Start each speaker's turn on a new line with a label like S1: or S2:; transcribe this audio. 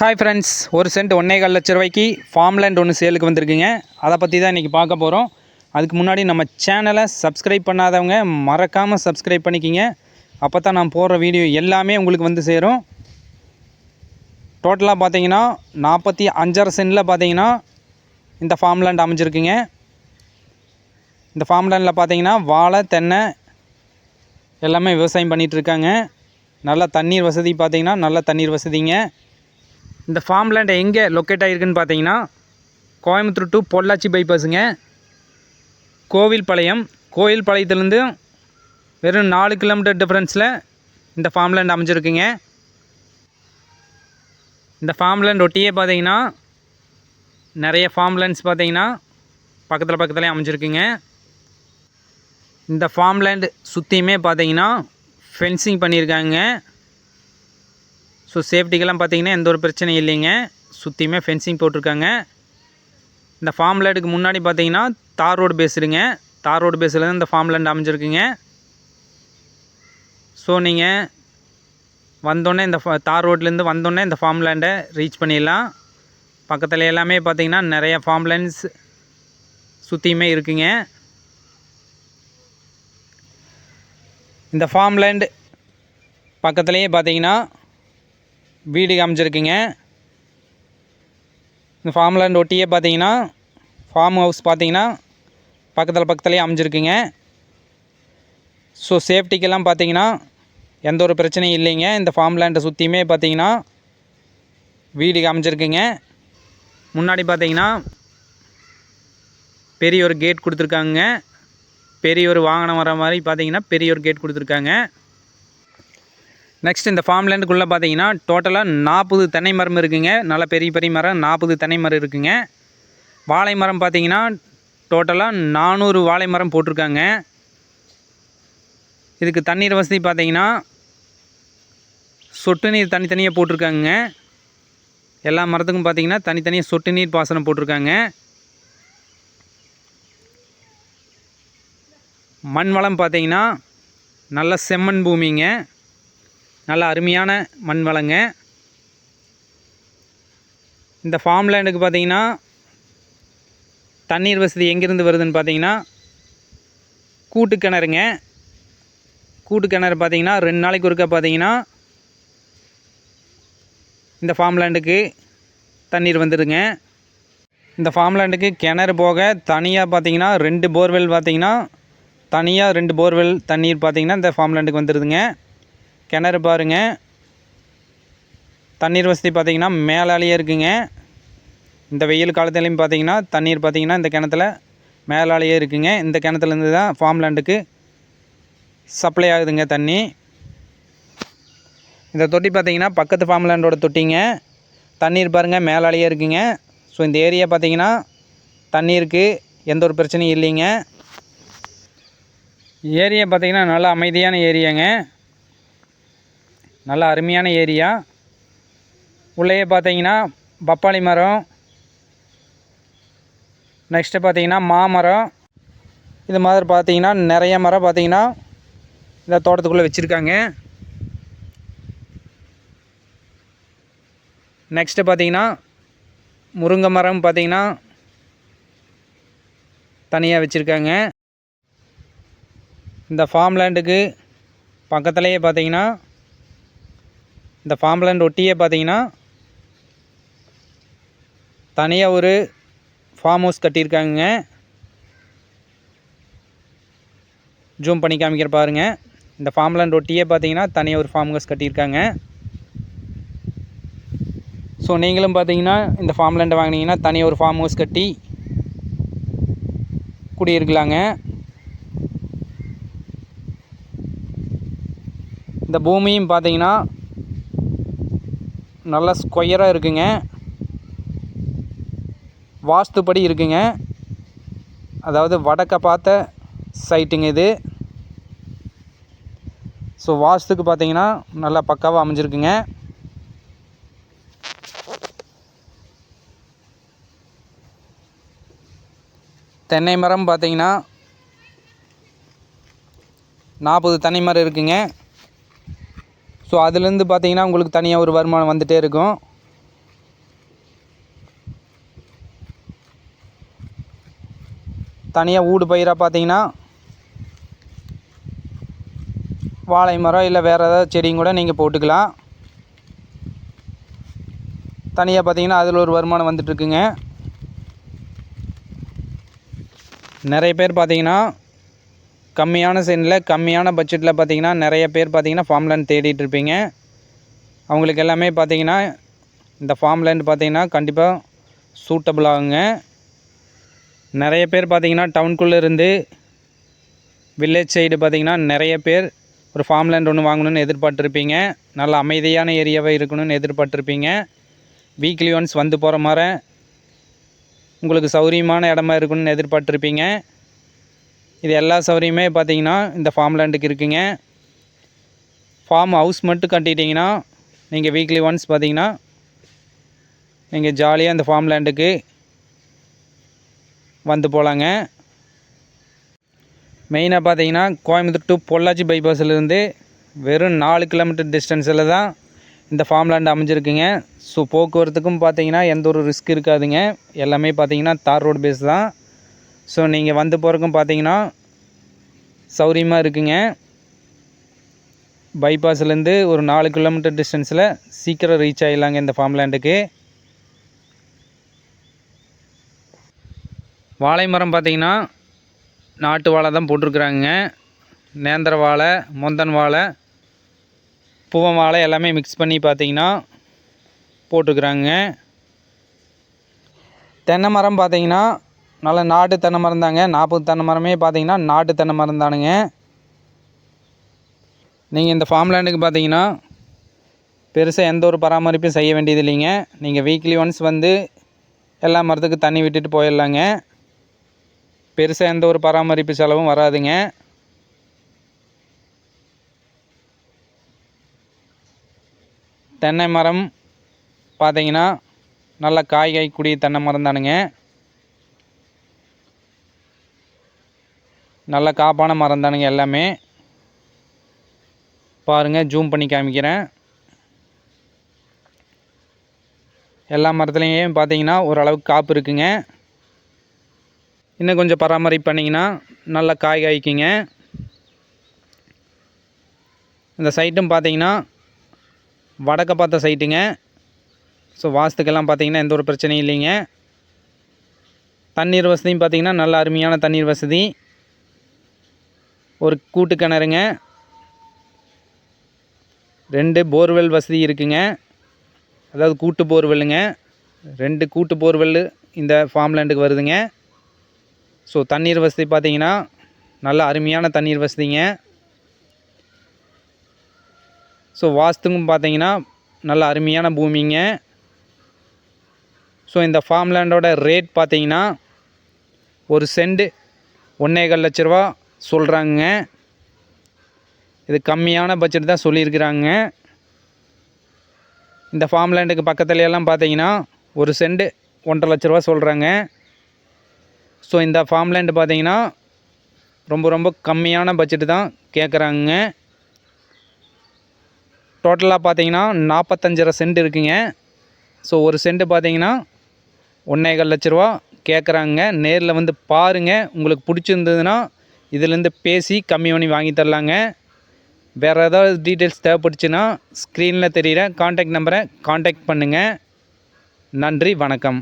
S1: Hi friends, ஒரு send 1.25 லட்ச ரூபாய்க்கு ஃபார்ம் லேண்ட் ஒன்று சேலுக்கு வந்திருக்குங்க. அதை பற்றி தான் இன்றைக்கி பார்க்க போகிறோம். அதுக்கு முன்னாடி நம்ம சேனலை சப்ஸ்கிரைப் பண்ணாதவங்க மறக்காமல் சப்ஸ்கிரைப் பண்ணிக்கிங்க. அப்போ தான் நான் போடுற வீடியோ எல்லாமே உங்களுக்கு வந்து சேரும். டோட்டலாக பார்த்தீங்கன்னா 45.5 சென்டில் பார்த்தீங்கன்னா இந்த ஃபார்ம் லேண்ட் அமைஞ்சிருக்குங்க. இந்த ஃபார்ம் லேண்டில் பார்த்தீங்கன்னா வாழை, தென்னை எல்லாமே விவசாயம் பண்ணிகிட்ருக்காங்க. நல்லா தண்ணீர் வசதி பார்த்தீங்கன்னா நல்ல தண்ணீர் வசதிங்க. இந்த ஃபார்ம் லேண்ட் எங்கே லொக்கேட் ஆகிருக்குன்னு பார்த்தீங்கன்னா கோயம்புத்தூர் டு பொள்ளாச்சி பைபாஸுங்க. கோவில்பாளையத்துலேருந்து வெறும் 4 கிலோமீட்டர் டிஃப்ரென்ஸில் இந்த ஃபார்ம் லேண்ட் அமைஞ்சிருக்குங்க. இந்த ஃபார்ம் லேண்ட் ஒட்டியே பார்த்தீங்கன்னா நிறைய ஃபார்ம் லேண்ட்ஸ் பார்த்தீங்கன்னா பக்கத்துலேயே அமைஞ்சிருக்குங்க. இந்த ஃபார்ம் லேண்ட் சுற்றியுமே பார்த்தீங்கன்னா ஃபென்சிங் பண்ணியிருக்காங்க. ஸோ சேஃப்டிக்கெல்லாம் பார்த்தீங்கன்னா எந்த ஒரு பிரச்சனையும் இல்லைங்க. சுற்றியுமே ஃபென்சிங் போட்டிருக்காங்க. இந்த ஃபார்ம் லேண்டுக்கு முன்னாடி பார்த்தீங்கன்னா தார் ரோடு பேஸுடுங்க. தார் ரோடு பேஸில் தான் இந்த ஃபார்ம் லேண்ட் அமைஞ்சிருக்குங்க. ஸோ நீங்கள் வந்தோடனே இந்த தார் ரோட்லேருந்து வந்தோடனே இந்த ஃபார்ம் லேண்டை ரீச் பண்ணிடலாம். பக்கத்தில் எல்லாமே பார்த்தீங்கன்னா நிறைய ஃபார்ம் லேண்ட்ஸ் சுற்றியுமே இருக்குங்க. இந்த ஃபார்ம் லேண்ட் பக்கத்துலேயே பார்த்தீங்கன்னா வீடு அமைஞ்சிருக்குங்க. இந்த ஃபார்ம் லேண்ட் ஒட்டியே பார்த்தீங்கன்னா ஃபார்ம் ஹவுஸ் பார்த்தீங்கன்னா பக்கத்துலேயே அமைஞ்சிருக்குங்க. ஸோ சேஃப்டிக்கெல்லாம் பார்த்தீங்கன்னா எந்த ஒரு பிரச்சனையும் இல்லைங்க. இந்த ஃபார்ம் லேண்டை சுற்றியுமே பார்த்தீங்கன்னா வீடு அமைஞ்சிருக்குங்க. முன்னாடி பார்த்தீங்கன்னா பெரிய ஒரு கேட் கொடுத்துருக்காங்க. பெரிய ஒரு வாகனம் வர மாதிரி பார்த்தீங்கன்னா பெரிய ஒரு கேட் கொடுத்துருக்காங்க. நெக்ஸ்ட் இந்த ஃபார்ம் லேண்டுக்குள்ளே பார்த்தீங்கன்னா டோட்டலாக 40 தென்னை மரம் இருக்குங்க. நல்ல பெரிய மரம் 40 தென்னை மரம் இருக்குங்க. வாழை மரம் பார்த்தீங்கன்னா டோட்டலாக 400 வாழை மரம் போட்டிருக்காங்க. இதுக்கு தண்ணீர் வசதி பார்த்தீங்கன்னா சொட்டு நீர் தனித்தனியாக போட்டிருக்காங்க. எல்லா மரத்துக்கும் பார்த்தீங்கன்னா தனித்தனியாக சொட்டு நீர் பாசனம் போட்டிருக்காங்க. மண் வளம் பார்த்தீங்கன்னா நல்ல செம்மண் பூமிங்க. நல்ல அருமையான மண் வளங்க. இந்த ஃபார்ம் லேண்டுக்கு பார்த்தீங்கன்னா தண்ணீர் வசதி எங்கேருந்து வருதுன்னு பார்த்தீங்கன்னா கூட்டு கிணறுங்க. கூட்டு கிணறு பார்த்தீங்கன்னா 2 நாளைக்கு ஒருக்கா பார்த்தீங்கன்னா இந்த ஃபார்ம் லேண்டுக்கு தண்ணீர் வந்துடுங்க. இந்த ஃபார்ம் லேண்டுக்கு கிணறு போக தனியாக பார்த்தீங்கன்னா 2 போர்வெல் பார்த்தீங்கன்னா தனியாக 2 போர்வெல் தண்ணீர் பார்த்தீங்கன்னா இந்த ஃபார்ம் லேண்டுக்கு வந்துடுதுங்க. கிணறு பாருங்கள், தண்ணீர் வசதி பார்த்திங்கன்னா மேலாலேயே இருக்குங்க. இந்த வெயில் காலத்துலேயும் பார்த்திங்கன்னா தண்ணீர் பார்த்திங்கன்னா இந்த கிணத்துல மேலாலேயே இருக்குங்க. இந்த கிணத்துலேருந்து தான் ஃபார்ம் லேண்டுக்கு சப்ளை ஆகுதுங்க தண்ணி. இந்த தொட்டி பார்த்திங்கன்னா பக்கத்து ஃபார்ம் லேண்டோட தொட்டிங்க. தண்ணீர் பாருங்கள் மேலாலேயே இருக்குங்க. ஸோ இந்த ஏரியா பார்த்திங்கன்னா தண்ணீருக்கு எந்த ஒரு பிரச்சனையும் இல்லைங்க. ஏரியா பார்த்திங்கன்னா நல்லா அமைதியான ஏரியாங்க. நல்ல அருமையான ஏரியா. உள்ளேயே பார்த்தீங்கன்னா பப்பாளி மரம், நெக்ஸ்ட்டு பார்த்தீங்கன்னா மாமரம், இது மாதிரி பார்த்தீங்கன்னா நிறைய மரம் பார்த்தீங்கன்னா இந்த தோட்டத்துக்குள்ளே வச்சுருக்காங்க. நெக்ஸ்ட்டு பார்த்தீங்கன்னா முருங்கை மரம் பார்த்தீங்கன்னா தனியாக வச்சுருக்காங்க. இந்த ஃபார்ம் லேண்டுக்கு பக்கத்துலேயே பார்த்தீங்கன்னா இந்த ஃபார்ம் லேண்ட் ஒட்டியே பார்த்தீங்கன்னா தனியாக ஒரு ஃபார்ம் ஹவுஸ் கட்டியிருக்காங்க. ஜூம் பண்ணி காமிக்கிற பாருங்கள். இந்த ஃபார்ம் லேண்ட் ஒட்டியே பார்த்தீங்கன்னா தனியாக ஒரு ஃபார்ம் ஹவுஸ் கட்டியிருக்காங்க. ஸோ நீங்களும் பார்த்தீங்கன்னா இந்த ஃபார்ம் லேண்டை வாங்கினீங்கன்னா தனியாக ஒரு ஃபார்ம் ஹவுஸ் கட்டி குடியிருக்கலாங்க. இந்த பூமியும் பார்த்தீங்கன்னா நல்லா ஸ்கொயராக இருக்குங்க. வாஸ்துப்படி இருக்குங்க. அதாவது வடக்க பார்த்த சைட்டுங்க இது. ஸோ வாஸ்துக்கு பார்த்தீங்கன்னா நல்லா பக்காவாக அமைஞ்சிருக்குங்க. தென்னை மரம் பார்த்தீங்கன்னா 40 தென்னை மரம் இருக்குங்க. ஸோ அதுலேருந்து பார்த்தீங்கன்னா உங்களுக்கு தனியாக ஒரு வருமானம் வந்துகிட்டே இருக்கும். தனியாக ஊடு பயிராக பார்த்தீங்கன்னா வாழை மரம் இல்லை வேறு ஏதாவது செடியும் கூட நீங்கள் போட்டுக்கலாம். தனியாக பார்த்தீங்கன்னா அதில் ஒரு வருமானம் வந்துட்டுருக்குங்க. நிறைய பேர் பார்த்தீங்கன்னா கம்மியான சென்டில் கம்மியான பட்ஜெட்டில் பார்த்தீங்கன்னா நிறைய பேர் பார்த்தீங்கன்னா ஃபார்ம் லேண்ட் தேடிட்டு இருப்பீங்க. அவங்களுக்கு எல்லாமே பார்த்தீங்கன்னா இந்த ஃபார்ம் லேண்ட் பார்த்தீங்கன்னா கண்டிப்பாக சூட்டபிள் ஆகுங்க. நிறைய பேர் பார்த்தீங்கன்னா டவுனுக்குள்ளே இருந்து வில்லேஜ் சைடு பார்த்தீங்கன்னா நிறைய பேர் ஒரு ஃபார்ம் லேண்ட் ஒன்று வாங்கணும்னு எதிர்பார்த்துருப்பீங்க. நல்ல அமைதியான ஏரியாவாக இருக்கணும்னு எதிர்பார்த்துருப்பீங்க. வீக்லி ஒன்ஸ் வந்து போகிற மாதிரி உங்களுக்கு சௌகரியமான இடமா இருக்கணும்னு எதிர்பார்த்துருப்பீங்க. இது எல்லா சௌகரியமே பார்த்தீங்கன்னா இந்த ஃபார்ம் லேண்டுக்கு இருக்குங்க. ஃபார்ம் ஹவுஸ் மட்டும் கட்டிட்டிங்கன்னா நீங்கள் வீக்லி ஒன்ஸ் பார்த்தீங்கன்னா நீங்கள் ஜாலியாக இந்த ஃபார்ம் லேண்டுக்கு வந்து போகலாங்க. மெயினாக பார்த்தீங்கன்னா கோயம்புத்தூர் டு பொள்ளாச்சி பைபாஸ்லேருந்து வெறும் 4 கிலோமீட்டர் டிஸ்டன்ஸில் தான் இந்த ஃபார்ம் லேண்ட் அமைஞ்சிருக்குங்க. ஸோ போக்குவரத்துக்கும் பார்த்தீங்கன்னா எந்த ஒரு ரிஸ்க் இருக்காதுங்க. எல்லாமே பார்த்தீங்கன்னா தார் ரோடு பேஸ் தான். ஸோ நீங்கள் வந்து போகிறக்கும் பார்த்தீங்கன்னா சௌகரியமாக இருக்குங்க. பைபாஸ்லேருந்து ஒரு 4 கிலோமீட்டர் டிஸ்டன்ஸில் சீக்கிரம் ரீச் ஆகிடலாங்க இந்த ஃபார்ம் லேண்டுக்கு. வாழை மரம் பார்த்தீங்கன்னா நாட்டு வாழை தான் போட்டிருக்குறாங்க. நேந்திர வாழை, முந்தன் வாழை, பூவம் வாழை எல்லாமே மிக்ஸ் பண்ணி பார்த்தீங்கன்னா போட்டிருக்குறாங்க. தென்னை மரம் பார்த்தீங்கன்னா நல்ல நாட்டு தென்னை மரம் தாங்க. 40 தென்னை மரமே பார்த்தீங்கன்னா நாட்டு தென்னை மரம் தானுங்க. நீங்கள் இந்த ஃபார்ம் லேண்டுக்கு பார்த்தீங்கன்னா பெருசாக எந்த ஒரு பராமரிப்பும் செய்ய வேண்டியது இல்லைங்க. நீங்கள் வீக்லி ஒன்ஸ் வந்து எல்லா மரத்துக்கு தண்ணி விட்டுட்டு போயிடலாங்க. பெருசாக எந்த ஒரு பராமரிப்பு செலவும் வராதுங்க. தென்னை மரம் பார்த்தீங்கன்னா நல்ல காய் காய்க்கூடிய தென்னை மரம் தானுங்க. நல்ல காப்பான மரம் தானுங்க எல்லாமே. பாருங்கள், ஜூம் பண்ணி காமிக்கிறேன். எல்லா மரத்துலேயும் பார்த்தீங்கன்னா ஓரளவுக்கு காப்பு இருக்குங்க. இன்னும் கொஞ்சம் பராமரிப்பு பண்ணிங்கன்னா நல்ல காய் காய்க்குங்க. இந்த சைட்டும் பார்த்தீங்கன்னா வடக்க பார்த்த சைட்டுங்க. ஸோ வாஸ்துக்கெல்லாம் பார்த்தீங்கன்னா எந்த ஒரு பிரச்சனையும் இல்லைங்க. தண்ணீர் வசதியும் பார்த்தீங்கன்னா நல்ல அருமையான தண்ணீர் வசதி. ஒரு கூட்டு கிணறுங்க, 2 போர்வெல் வசதி இருக்குங்க. அதாவது கூட்டு போர்வெல்லுங்க. 2 கூட்டு போர்வெல் இந்த ஃபார்ம் லேண்டுக்கு வருதுங்க. ஸோ தண்ணீர் வசதி பார்த்தீங்கன்னா நல்ல அருமையான தண்ணீர் வசதிங்க. ஸோ வாஸ்துக்கும் பார்த்தீங்கன்னா நல்ல அருமையான பூமிங்க. ஸோ இந்த ஃபார்ம் லேண்டோட ரேட் பார்த்தீங்கன்னா ஒரு சென்ட் 1.25 லட்ச ரூபா சொல்கிறாங்க. இது கம்மியான பட்ஜெட் தான் சொல்லியிருக்கிறாங்க. இந்த ஃபார்ம் லேண்டுக்கு பக்கத்துலையெல்லாம் பார்த்தீங்கன்னா ஒரு சென்ட் 1.5 லட்ச ரூபா சொல்கிறாங்க. ஸோ இந்த ஃபார்ம் லேண்டு பார்த்தீங்கன்னா ரொம்ப கம்மியான பட்ஜெட்டு தான் கேட்குறாங்க. டோட்டலாக பார்த்தீங்கன்னா 45 சென்ட் இருக்குங்க. ஸோ ஒரு சென்ட் பார்த்தீங்கன்னா 1.25 லட்ச ரூபா கேட்குறாங்க. நேரில் வந்து பாருங்கள். உங்களுக்கு பிடிச்சிருந்ததுன்னா இதிலேருந்து பேசி கம்மி பண்ணி வாங்கி தரலாங்க. வேறு ஏதாவது டீட்டெயில்ஸ் தேவைப்பட்டுச்சுன்னா ஸ்க்ரீனில் தெரிகிற காண்டாக்ட் நம்பரை காண்டாக்ட் பண்ணுங்கள். நன்றி, வணக்கம்.